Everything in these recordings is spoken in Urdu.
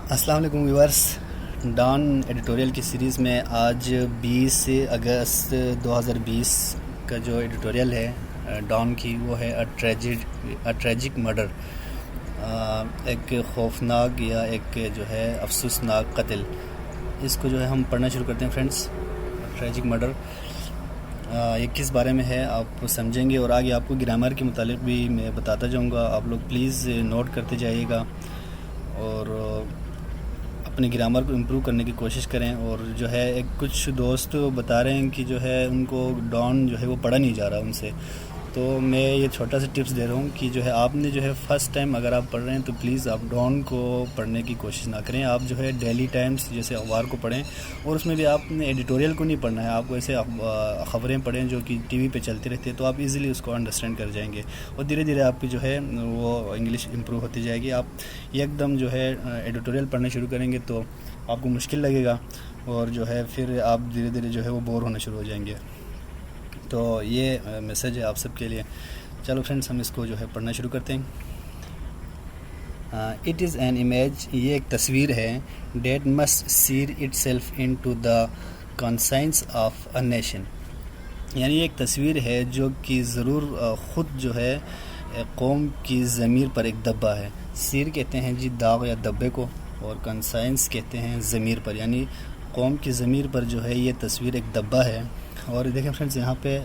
السلام علیکم ویورس، ڈان ایڈیٹوریل کی سیریز میں آج 20 اگست 2020 کا جو ایڈیٹوریل ہے ڈان کی، وہ ہے ٹریجک مرڈر، ایک خوفناک یا ایک جو ہے افسوسناک قتل۔ اس کو جو ہے ہم پڑھنا شروع کرتے ہیں فرینڈس۔ ٹریجک مرڈر یہ کس بارے میں ہے آپ سمجھیں گے، اور آگے آپ کو گرامر کے متعلق بھی میں بتاتا جاؤں گا۔ آپ لوگ پلیز نوٹ کرتے جائیے گا اور اپنے گرامر کو امپروو کرنے کی کوشش کریں۔ اور جو ہے کچھ دوست بتا رہے ہیں کہ جو ہے ان کو ڈان جو ہے وہ پڑھا نہیں جا رہا ان سے، تو میں یہ چھوٹا سا ٹپس دے رہا ہوں کہ جو ہے آپ نے جو ہے فرسٹ ٹائم اگر آپ پڑھ رہے ہیں تو پلیز آپ ڈان کو پڑھنے کی کوشش نہ کریں۔ آپ جو ہے ڈیلی ٹائمز جیسے اخبار کو پڑھیں، اور اس میں بھی آپ نے ایڈیٹوریل کو نہیں پڑھنا ہے، آپ کو ایسے خبریں پڑھیں جو کہ ٹی وی پہ چلتی رہتی ہے، تو آپ ایزیلی اس کو انڈرسٹینڈ کر جائیں گے، اور دھیرے دھیرے آپ کی جو ہے وہ انگلش امپروو ہوتی جائے گی۔ آپ ایک دم جو ہے ایڈیٹوریل پڑھنا شروع کریں گے تو آپ کو مشکل لگے گا، اور جو ہے پھر آپ دھیرے دھیرے جو ہے وہ بور ہونا شروع ہو جائیں گے۔ تو یہ میسج ہے آپ سب کے لیے۔ چلو فرینڈس، ہم اس کو جو ہے پڑھنا شروع کرتے ہیں۔ اٹ از این امیج، یہ ایک تصویر ہے، that must sear itself into the conscience of a nation, یعنی ایک تصویر ہے جو کہ ضرور خود جو ہے قوم کی ضمیر پر ایک دبا ہے۔ سیر کہتے ہیں جی داغ یا دبے کو، اور کنسائنس کہتے ہیں ضمیر پر، یعنی قوم کی ضمیر پر جو ہے یہ تصویر ایک دبا ہے۔ اور دیکھیں فرینڈس، یہاں پہ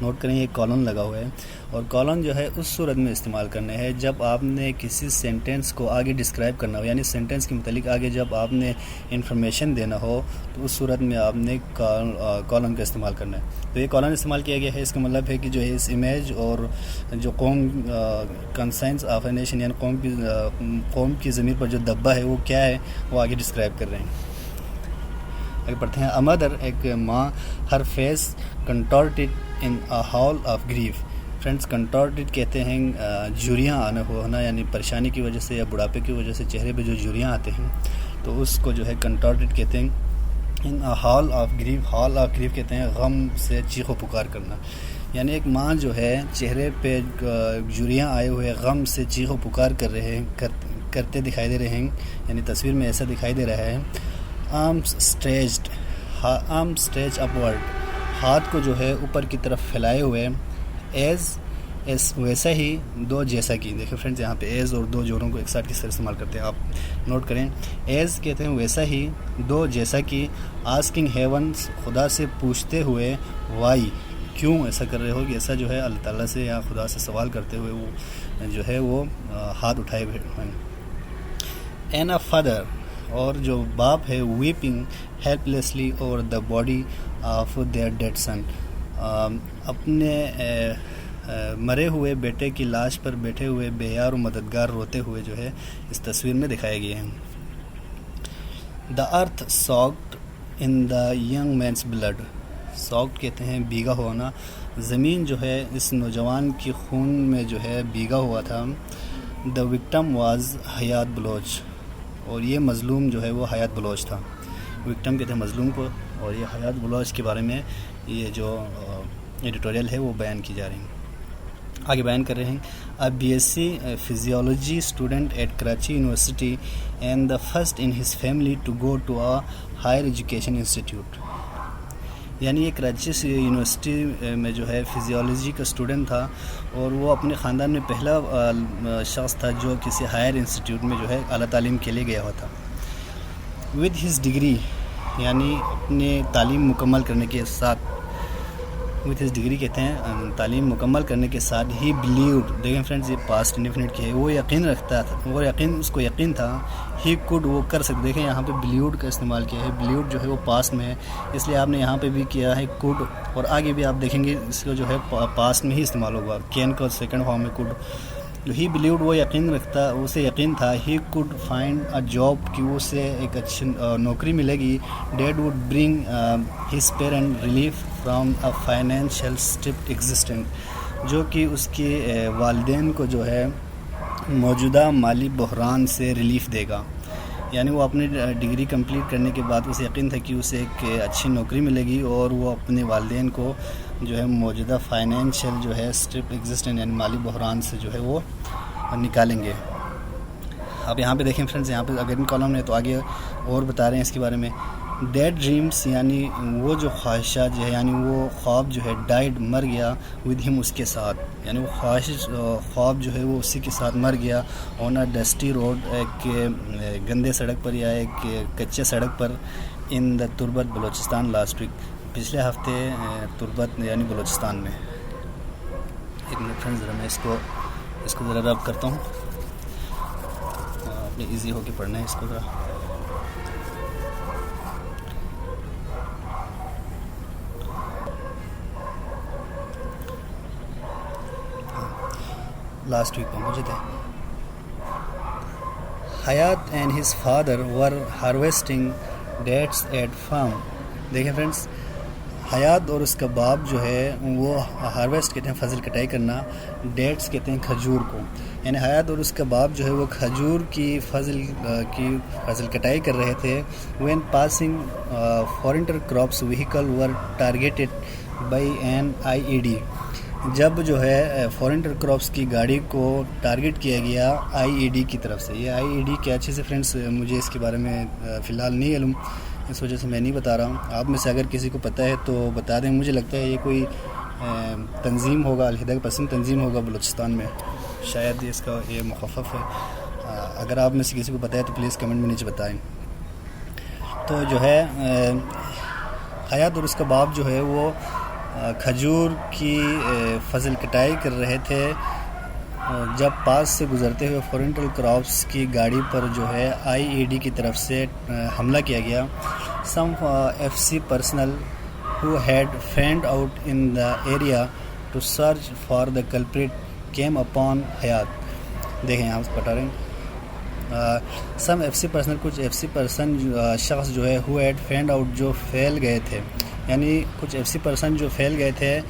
نوٹ کریں یہ کالن لگا ہوا ہے، اور کالن جو ہے اس صورت میں استعمال کرنا ہے جب آپ نے کسی سینٹینس کو آگے ڈسکرائب کرنا ہو، یعنی سینٹینس کے متعلق آگے جب آپ نے انفارمیشن دینا ہو تو اس صورت میں آپ نے کالن کا استعمال کرنا ہے۔ تو یہ کالن استعمال کیا گیا ہے، اس کا مطلب ہے کہ جو ہے اس امیج اور جو قوم کنسائنس آف اے نیشن، یعنی قوم کی ضمیر پر جو دبا ہے وہ کیا ہے، وہ آگے ڈسکرائب کر رہے ہیں۔ آگے پڑھتے ہیں۔ مدر، ایک ماں، ہر face contorted in a howl of grief. Friends, contorted کہتے ہیں جھریاں ہونا، یعنی پریشانی کی وجہ سے یا بڑھاپے کی وجہ سے چہرے پہ جو جھریاں آتے ہیں تو اس کو جو ہے کنٹورٹڈ کہتے ہیں۔ In a howl of grief, howl of grief کہتے ہیں غم سے چیخ و پکار کرنا، یعنی ایک ماں جو ہے چہرے پہ جھریاں آئے ہوئے غم سے چیخ و پکار کرتے دکھائی دے رہے ہیں، یعنی تصویر میں ایسا دکھائی دے رہا ہے۔ آرمز اسٹریچڈ، آرم اسٹریچ اپورڈ، ہاتھ کو جو ہے اوپر کی طرف پھیلائے ہوئے، ایز ویسا ہی، دو جیسا کی۔ دیکھیں فرینڈز، یہاں پہ ایز اور دو جوڑوں کو ایک ساتھ کس طرح استعمال کرتے ہیں آپ نوٹ کریں۔ ایز کہتے ہیں ویسا ہی، دو جیسا کی۔ آسکنگ ہیونس، خدا سے پوچھتے ہوئے، وائی، کیوں ایسا کر رہے ہو، کہ ایسا جو ہے اللہ تعالیٰ سے یا خدا سے سوال کرتے ہوئے وہ جو ہے وہ ہاتھ اٹھائے ہوئے ہیں۔ این اے فادر، اور جو باپ ہے، weeping helplessly over the body of their dead son, اپنے مرے ہوئے بیٹے کی لاش پر بیٹھے ہوئے بے یار و مددگار روتے ہوئے جو ہے اس تصویر میں دکھائے گئے ہیں۔ دا ارتھ ساکڈ ان دا ینگ مینس بلڈ، ساکڈ کہتے ہیں بھیگا ہونا، زمین جو ہے اس نوجوان کی خون میں جو ہے بھیگا ہوا تھا۔ دا وکٹم واز حیات بلوچ، اور یہ مظلوم جو ہے وہ حیات بلوچ تھا۔ وکٹم کہتے ہیں مظلوم کو، اور یہ حیات بلوچ کے بارے میں یہ جو ایڈیٹوریل ہے وہ بیان کی جا رہی ہے۔ آگے بیان کر رہے ہیں۔ اب B S C physiology student at Karachi university and the first in his family to go to a higher education institute, یعنی یہ کراچی یونیورسٹی میں جو ہے فزیولوجی کا اسٹوڈنٹ تھا، اور وہ اپنے خاندان میں پہلا شخص تھا جو کسی ہائر انسٹیٹیوٹ میں جو ہے اعلیٰ تعلیم کے لیے گیا ہوا تھا۔ ود ہز ڈگری، یعنی اپنے تعلیم مکمل کرنے کے ساتھ، وتھ ہز ڈگری کہتے ہیں تعلیم مکمل کرنے کے ساتھ، ہی بلیوڈ، دیکھیں فرینڈز یہ پاسٹ انڈیفینٹ کی ہے، وہ یقین رکھتا تھا، وہ اس کو یقین تھا، ہی کوڈ، وہ کر سکتے۔ دیکھیں یہاں پہ بلیوڈ کا استعمال کیا ہے، بلیوڈ جو ہے وہ پاسٹ میں ہے، اس لیے آپ نے یہاں پہ بھی کیا ہے کوڈ، اور آگے بھی آپ دیکھیں گے اس کو جو ہے پاسٹ میں ہی استعمال ہوگا، کین کا سیکنڈ فارم میں کوڈ۔ جو ہی بلیوڈ، وہ یقین رکھتا، اسے یقین تھا، he could find a job, کہ اسے ایک اچھی نوکری ملے گی۔ That would bring his parent relief from a financial strapped existence, جو کہ اس کے والدین کو جو ہے موجودہ مالی بحران سے ریلیف دے گا، یعنی وہ اپنی ڈگری کمپلیٹ کرنے کے بعد اسے یقین تھا کہ اسے ایک اچھی نوکری ملے گی، اور وہ اپنے والدین کو جو ہے موجودہ فائنینشیل جو ہے اسٹرپ ایگزسٹنٹ، یعنی مالی بحران سے جو ہے وہ نکالیں گے۔ آپ یہاں پہ دیکھیں فرینڈز، یہاں پہ اگر ان کالم نے تو آگے اور بتا رہے ہیں اس کے بارے میں. ڈیڈ ڈریمس یعنی وہ جو خواہشات جو ہے، یعنی وہ خواب جو ہے، ڈائڈ مر گیا، ود ہم اس کے ساتھ، یعنی وہ خواب جو ہے وہ اسی کے ساتھ مر گیا. آن اے ڈسٹی روڈ، ایک گندے سڑک پر یا ایک کچے سڑک پر. ان دا تربت بلوچستان لاسٹ ویک، پچھلے ہفتے تربت یعنی بلوچستان میں. ایک منٹ فرینڈز، ذرا میں اس کو ذرا رب کرتا ہوں، آپ نے ایزی ہو کے پڑھنا ہے اس کو ذرا. لاسٹ ویک پہنچے تھے. Hayat and his father were harvesting dates at farm. دیکھیں فرینڈس، حیات اور اس کا باپ جو ہے وہ ہارویسٹ کہتے ہیں فصل کٹائی کرنا، ڈیٹس کہتے ہیں کھجور کو. یعنی حیات اور اس کا باپ جو ہے وہ کھجور کی فصل کٹائی کر رہے تھے. When passing farmer crops vehicle were targeted by an IED. جب جو ہے فورنٹر کراپس کی گاڑی کو ٹارگٹ کیا گیا IED کی طرف سے. یہ IED کیا چیز ہے فرینڈس، مجھے اس کے بارے میں فی الحال نہیں علم، اس وجہ سے میں نہیں بتا رہا ہوں. آپ میں سے اگر کسی کو پتہ ہے تو بتا دیں. مجھے لگتا ہے یہ کوئی تنظیم ہوگا، الحدہ پسند تنظیم ہوگا بلوچستان میں، شاید اس کا یہ مخفف ہے. اگر آپ میں سے کسی کو پتہ ہے تو پلیز کمنٹ میں نیچے بتائیں. تو جو ہے حیات اور اس کا باپ جو ہے وہ کھجور کی فصل کٹائی کر رہے تھے جب پاس سے گزرتے ہوئے فورنٹل کراپس کی گاڑی پر جو ہے IED کی طرف سے حملہ کیا گیا. سم FC personnel who had fanned out in the area to search for the culprit came upon حیات. دیکھیں یہاں بتا رہے ہیں سم FC personnel، کچھ FC person شخص جو ہے who had fanned out جو پھیل گئے تھے، یعنی کچھ FC person جو پھیل گئے تھے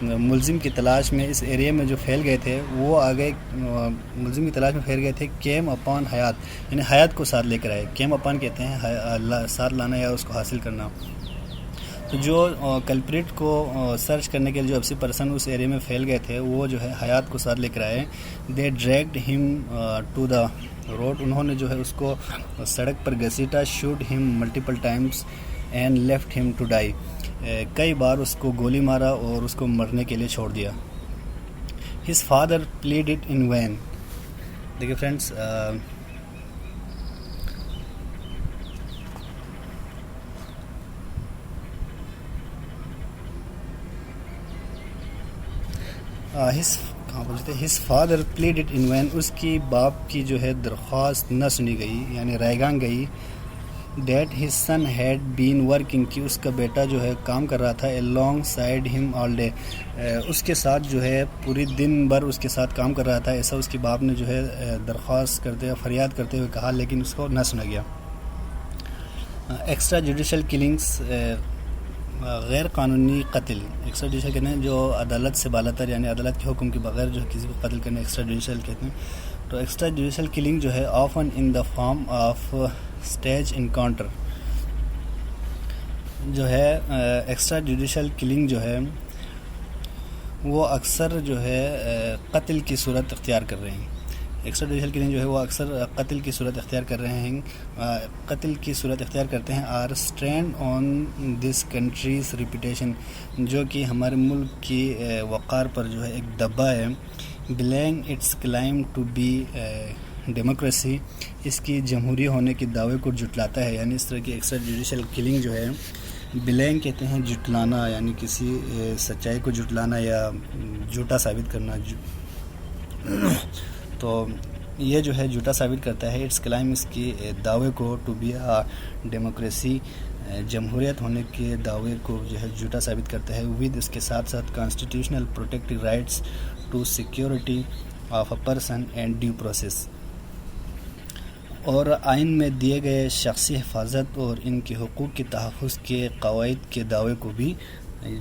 ملزم کی تلاش میں، اس ایریا میں جو پھیل گئے تھے وہ آگے ملزم کی تلاش میں پھیل گئے تھے. کیم اپان حیات، یعنی حیات کو ساتھ لے کر آئے. کیم اپان کہتے ہیں ساتھ لانا یا اس کو حاصل کرنا. تو جو کلپریٹ کو سرچ کرنے کے لیے جو FC پرسن اس ایریا میں پھیل گئے تھے وہ جو ہے حیات کو ساتھ لے کر آئے. دے ڈریگڈ ہم ٹو دا روڈ، انہوں نے جو ہے اس کو سڑک پر گھسیٹا. شوٹ ہم ملٹیپل ٹائمز اینڈ لیفٹ ہم ٹو ڈائی، کئی بار اس کو گولی مارا اور اس کو مرنے کے لیے چھوڑ دیا. His father pleaded in vain. دیکھیے friends, his father pleaded in vain, اس کی باپ کی جو ہے درخواست نہ سنی گئی، یعنی رائیگاں گئی. That his son had been working, کی اس کا بیٹا جو ہے کام کر رہا تھا. along side him all day، اس کے ساتھ جو ہے پوری دن بھر اس کے ساتھ کام کر رہا تھا. ایسا اس کے باپ نے جو ہے درخواست کرتے ہوئے فریاد کرتے ہوئے کہا، لیکن اس کو نہ سنا گیا. ایکسٹرا جوڈیشل کلنگس، غیر قانونی قتل. ایکسٹرا جوڈیشل کہتے ہیں جو عدالت سے بالاتر، یعنی عدالت کے حکم کے بغیر جو کسی کو قتل کرنے ایکسٹرا جوڈیشل کہتے ہیں. تو ایکسٹرا جوڈیشل کلنگ جو ہے often in the form of stage encounter, جو ہے ایکسٹرا جوڈیشل کلنگ جو ہے وہ اکثر جو ہے قتل کی صورت اختیار کر رہے ہیں. ایکسٹرا جوڈیشل کلنگ جو ہے وہ اکثر قتل کی صورت اختیار کر رہے ہیں، قتل کی صورت اختیار کرتے ہیں. Are stand on this country's reputation, جو کہ ہمارے ملک کی وقار پر جو ہے ایک دبا ہے. Belying its claim to be democracy, اس کی جمہوری ہونے کے دعوے کو جھٹلاتا ہے. یعنی اس طرح کی ایکسٹرا جوڈیشل کلنگ جو ہے، بلینگ کہتے ہیں جھٹلانا، یعنی کسی سچائی کو جھٹلانا یا جھوٹا ثابت کرنا. تو یہ جو ہے جھوٹا ثابت کرتا ہے. اٹس کلائم، اس کی دعوے کو، ٹو بی ڈیموکریسی، جمہوریت ہونے کے دعوے کو جو ہے جھوٹا ثابت کرتا ہے. ود، اس کے ساتھ ساتھ constitutional protective rights to security of a person and due process, اور آئین میں دیے گئے شخصی حفاظت اور ان کے حقوق کے تحفظ کے قواعد کے دعوے کو بھی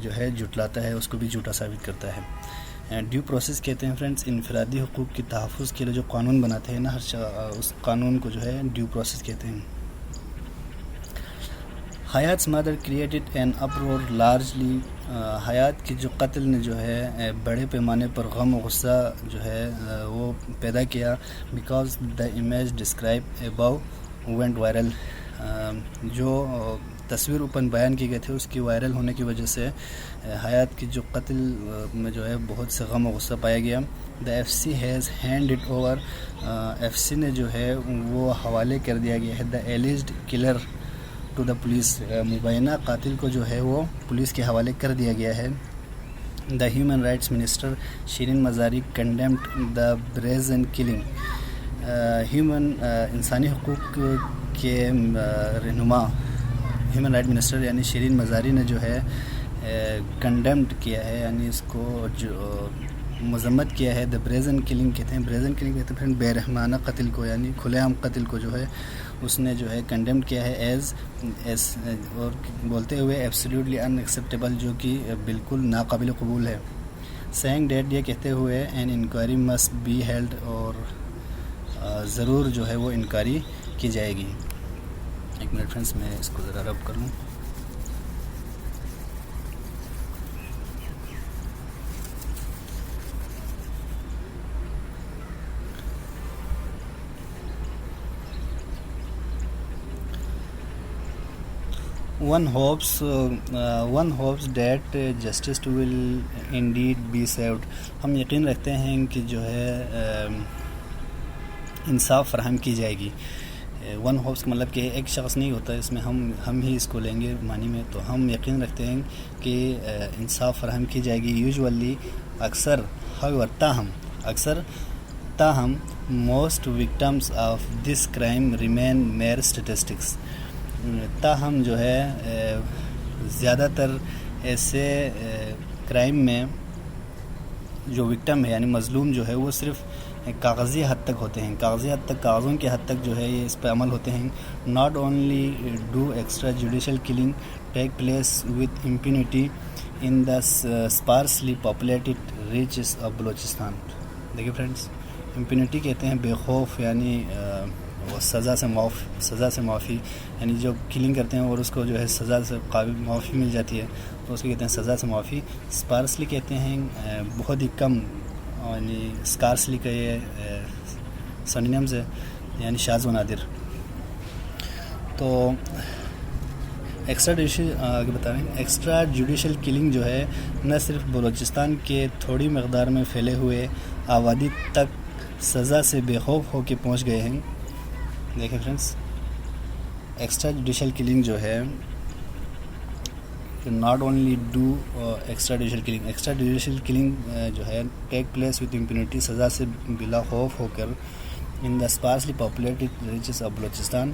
جو ہے جھٹلاتا ہے، اس کو بھی جھوٹا ثابت کرتا ہے. ڈیو پروسیس کہتے ہیں فرینڈس انفرادی حقوق کے تحفظ کے لیے جو قانون بناتے ہیں نا، اس قانون کو جو ہے ڈیو پروسیس کہتے ہیں. حیات's mother created an uproar largely حیات کی جو قتل نے جو ہے بڑے پیمانے پر غم و غصہ جو ہے وہ پیدا کیا because the image described above went viral جو تصویر اوپر بیان کی گئے تھے اس کی وائرل ہونے کی وجہ سے حیات کی جو قتل میں جو ہے بہت سے غم و غصہ پایا گیا. The FC has handed over FC نے جو ہے وہ حوالے کر دیا گیا ہے the alleged killer to the police مبینہ قاتل کو جو ہے وہ پولیس کے حوالے کر دیا گیا ہے. The Human Rights Minister Sheeran Mazari condemned the brazen killing انسانی حقوق کے رہنما ہیومن رائٹ منسٹر یعنی شیرین مزاری نے جو ہے کنڈیمڈ کیا ہے یعنی اس کو جو مذمت کیا ہے. دا بریزن کلنگ کہتے ہیں پھر بے رحمانہ قتل کو یعنی کھلے عام قتل کو جو ہے اس نے جو ہے کنڈیمڈ کیا ہے ایز اور بولتے ہوئے ایبسلیوٹلی ان ایکسیپٹیبل جو کہ بالکل ناقابل قبول ہے. سینگ ڈیٹ یہ کہتے ہوئے an inquiry must be held اور ضرور جو ہے وہ انکوائری کی جائے گی. ایک منٹ فرینڈس میں اس کو ذرا رب کر لوں. One hopes that justice will indeed be served. ہم یقین رکھتے ہیں کہ جو ہے انصاف فراہم کی جائے گی. ون ہوپس کا مطلب کہ ایک شخص نہیں ہوتا اس میں ہم ہی اس کو لیں گے معنی میں. تو ہم یقین رکھتے ہیں کہ انصاف فراہم کی جائے گی. یوزولی تاہم most victims of this crime remain mere statistics. تاہم جو ہے زیادہ تر ایسے کرائم میں جو وکٹم ہے یعنی مظلوم جو ہے وہ صرف کاغذی حد تک ہوتے ہیں. کاغذوں کے حد تک جو ہے یہ اس پہ عمل ہوتے ہیں. Not only do extra judicial killing take place with impunity in the sparsely populated reaches of Balochistan. دیکھیے فرینڈس امپینٹی کہتے ہیں بے خوف یعنی وہ سزا سے معافی یعنی جو کلنگ کرتے ہیں اور اس کو جو ہے سزا سے قابل معافی مل جاتی ہے تو اس کو کہتے ہیں سزا سے معافی. اسپارسلی کہتے ہیں بہت ہی کم یعنی اسکارسلی کا یہ سنونیمز ہے یعنی شاذ و نادر. تو ایکسٹرا جوڈیشل کلنگ جو ہے نہ صرف بلوچستان کے تھوڑی مقدار میں پھیلے ہوئے آبادی تک سزا سے بے خوف ہو کے پہنچ گئے ہیں. دیکھیں فرینڈس ایکسٹرا جوڈیشل کلنگ جو ہے not only do extra judicial killing جو ہے ٹیک پلیس وتھ امپینٹی سزا سے بلا خوف ہو کر ان the sparsely populated reaches of Balochistan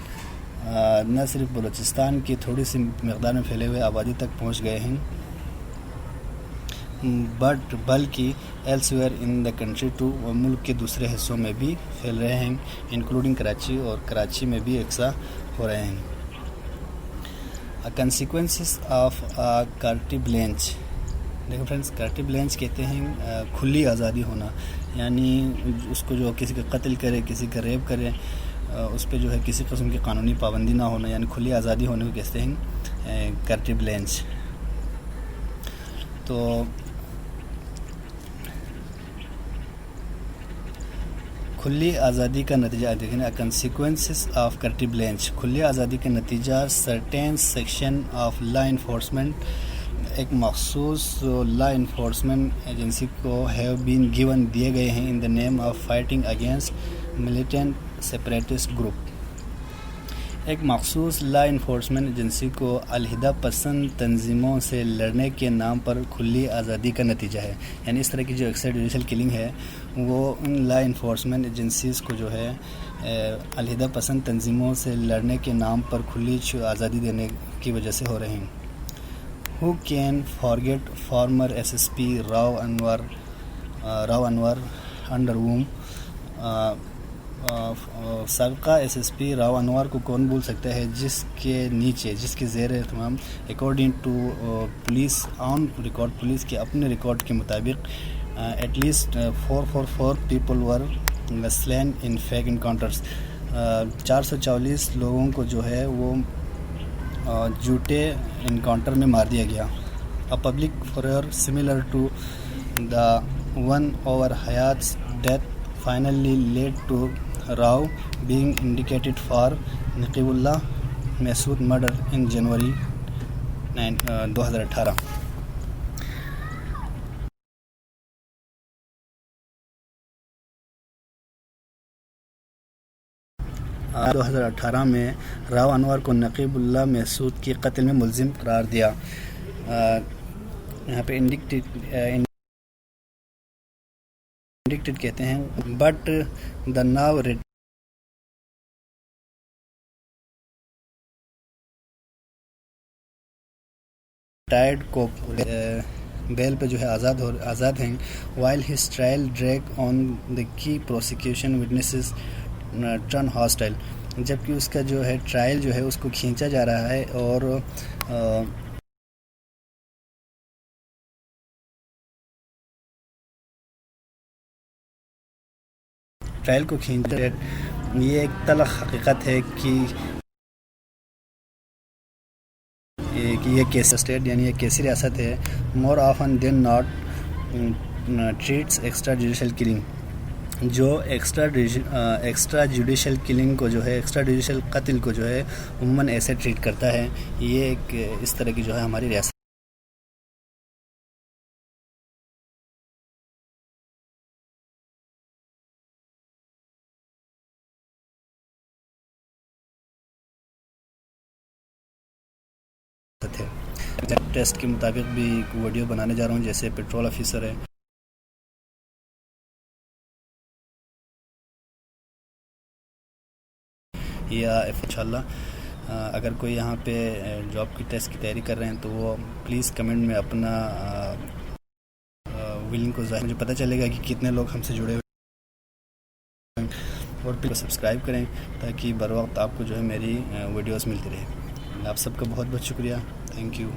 نہ صرف بلوچستان کی تھوڑی سی مقدار میں پھیلے ہوئے آبادی تک پہنچ گئے ہیں بلکہ elsewhere in the country to ملک کے دوسرے حصوں میں بھی پھیل رہے ہیں انکلوڈنگ کراچی اور کراچی میں بھی یکساں ہو رہے ہیں. Consequences of کارٹی بلینچ. دیکھو فرینڈس کارٹی بلینچ کہتے ہیں کھلی آزادی ہونا یعنی اس کو جو کسی کا قتل کرے کسی کا ریپ کرے اس پہ جو ہے کسی قسم کی قانونی پابندی نہ ہونا یعنی کھلی آزادی ہونے کو کہتے ہیں کارٹی بلینچ. تو کھلی آزادی کا نتیجہ دیکھیں کنسیکوینسز آف کارٹی بلینچ کھلی آزادی کا نتیجہ certain section of law enforcement ایک مخصوص لا انفورسمنٹ ایجنسی کو ہیو بین گیون دیے گئے ہیں in the name of fighting against militant separatist group. ایک مخصوص لا انفورسمنٹ ایجنسی کو علیحدہ پسند تنظیموں سے لڑنے کے نام پر کھلی آزادی کا نتیجہ ہے. یعنی اس طرح کی جو ایکسٹرا جوڈیشل کلنگ ہے وہ ان لا انفورسمنٹ ایجنسیز کو جو ہے علیحدہ پسند تنظیموں سے لڑنے کے نام پر کھلی آزادی دینے کی وجہ سے ہو رہے ہیں. Who can forget former S S P Rao Anwar under whom سابقہ ایس ایس پی راو انور کو کون بھول سکتا ہے جس کے زیر اہتمام according to police on record police کے اپنے ریکارڈ کے مطابق at least 444 people were slain in fake encounters 444 لوگوں کو جو ہے وہ جھوٹے انکاؤنٹر میں مار دیا گیا. A public furor similar to the one over Hayat's death finally led to Rao being indicated for Naqibullah Masood murder in January 2018. 2018 میں راؤ انور کو نقیب اللہ محسود کی قتل میں ملزم قرار دیا. یہاں پہ انڈکٹڈ کہتے ہیں. بٹ دا ناؤ ریٹائرڈ کو بیل پہ جو ہے آزاد ہیں. وائل ہز ٹرائل ڈریگ آن دا کی پروسیکیوشن وٹنسز ٹرن ہاسٹائل. جبکہ اس کا جو ہے ٹرائل جو ہے اس کو کھینچا جا رہا ہے اور ٹرائل کو کھینچا. یہ ایک تلخ حقیقت ہے کہ یہ کیس اسٹیٹ یعنی یہ کیسی ریاست ہے. More often than not treats extra judicial killing. جو ایکسٹرا جوڈیشل کلنگ کو جو ہے ایکسٹرا جوڈیشل قتل کو جو ہے عموماً ایسے ٹریٹ کرتا ہے. یہ ایک اس طرح کی جو ہے ہماری ریاست ہے. ٹیسٹ کے مطابق بھی ویڈیو بنانے جا رہا ہوں. جیسے پیٹرول آفیسر ہے یا انشاءاللہ اگر کوئی یہاں پہ جاب کی ٹیسٹ کی تیاری کر رہے ہیں تو وہ پلیز کمنٹ میں اپنا ویلنگ کو ظاہر, مجھے پتہ چلے گا کہ کتنے لوگ ہم سے جڑے ہوئے ہیں. اور پلیز سبسکرائب کریں تاکہ بر وقت آپ کو جو ہے میری ویڈیوز ملتی رہے. آپ سب کا بہت بہت شکریہ. Thank you.